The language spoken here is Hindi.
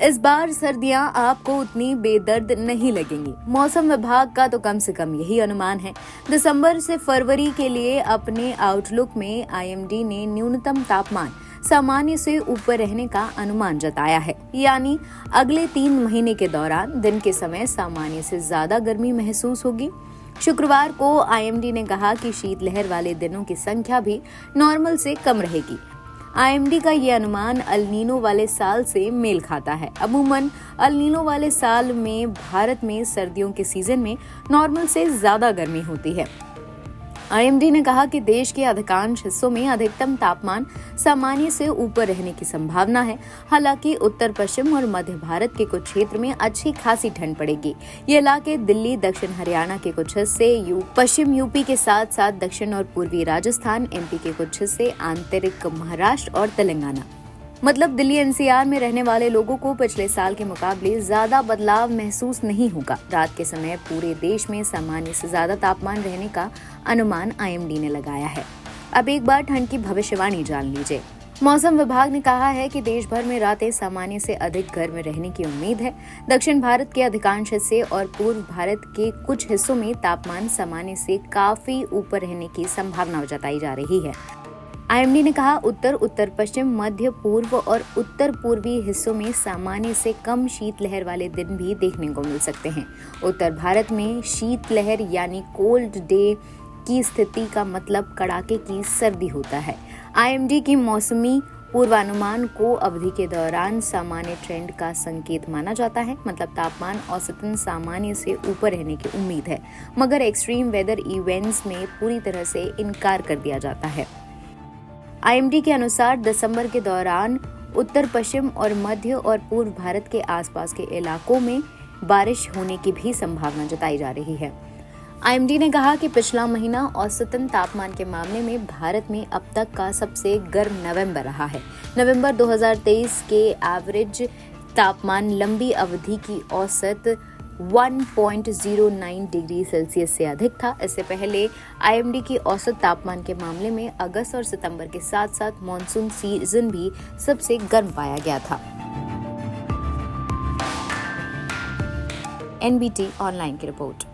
इस बार सर्दियां आपको उतनी बेदर्द नहीं लगेंगी। मौसम विभाग का तो कम से कम यही अनुमान है। दिसंबर से फरवरी के लिए अपने आउटलुक में आईएमडी ने न्यूनतम तापमान सामान्य से ऊपर रहने का अनुमान जताया है, यानी अगले 3 महीने के दौरान दिन के समय सामान्य से ज्यादा गर्मी महसूस होगी। शुक्रवार को आईएमडी ने कहा कि शीतलहर वाले दिनों की संख्या भी नॉर्मल से कम रहेगी। आईएमडी का ये अनुमान अल नीनो वाले साल से मेल खाता है। अमूमन अल नीनो वाले साल में भारत में सर्दियों के सीजन में नॉर्मल से ज्यादा गर्मी होती है। आईएमडी ने कहा कि देश के अधिकांश हिस्सों में अधिकतम तापमान सामान्य से ऊपर रहने की संभावना है। हालांकि उत्तर पश्चिम और मध्य भारत के कुछ क्षेत्र में अच्छी खासी ठंड पड़ेगी। ये इलाके दिल्ली, दक्षिण हरियाणा के कुछ हिस्से, पश्चिम यूपी के साथ साथ दक्षिण और पूर्वी राजस्थान, एमपी के कुछ हिस्से, आंतरिक महाराष्ट्र और तेलंगाना, मतलब दिल्ली एनसीआर में रहने वाले लोगों को पिछले साल के मुकाबले ज्यादा बदलाव महसूस नहीं होगा। रात के समय पूरे देश में सामान्य से ज्यादा तापमान रहने का अनुमान आईएमडी ने लगाया है। अब एक बार ठंड की भविष्यवाणी जान लीजिए। मौसम विभाग ने कहा है कि देश भर में रातें सामान्य से अधिक गर्म रहने की उम्मीद है। दक्षिण भारत के अधिकांश हिस्से और पूर्व भारत के कुछ हिस्सों में तापमान सामान्य से काफी ऊपर रहने की संभावना जताई जा रही है। आईएमडी ने कहा उत्तर, उत्तर पश्चिम, मध्य पूर्व और उत्तर पूर्वी हिस्सों में सामान्य से कम शीतलहर वाले दिन भी देखने को मिल सकते हैं। उत्तर भारत में शीतलहर यानी कोल्ड डे की स्थिति का मतलब कड़ाके की सर्दी होता है। आईएमडी की मौसमी पूर्वानुमान को अवधि के दौरान सामान्य ट्रेंड का संकेत माना जाता है, मतलब तापमान औसतन सामान्य से ऊपर रहने की उम्मीद है, मगर एक्सट्रीम वेदर इवेंट्स में पूरी तरह से इनकार कर दिया जाता है। आईएमडी के अनुसार दिसंबर के दौरान उत्तर पश्चिम और मध्य और पूर्व भारत के आसपास के इलाकों में बारिश होने की भी संभावना जताई जा रही है। आईएमडी ने कहा कि पिछला महीना औसतन तापमान के मामले में भारत में अब तक का सबसे गर्म नवंबर रहा है। नवंबर 2023 के एवरेज तापमान लंबी अवधि की औसत 1.09 डिग्री सेल्सियस से अधिक था। इससे पहले आईएमडी की औसत तापमान के मामले में अगस्त और सितंबर के साथ साथ मॉनसून सीजन भी सबसे गर्म पाया गया था। एनबीटी ऑनलाइन की रिपोर्ट।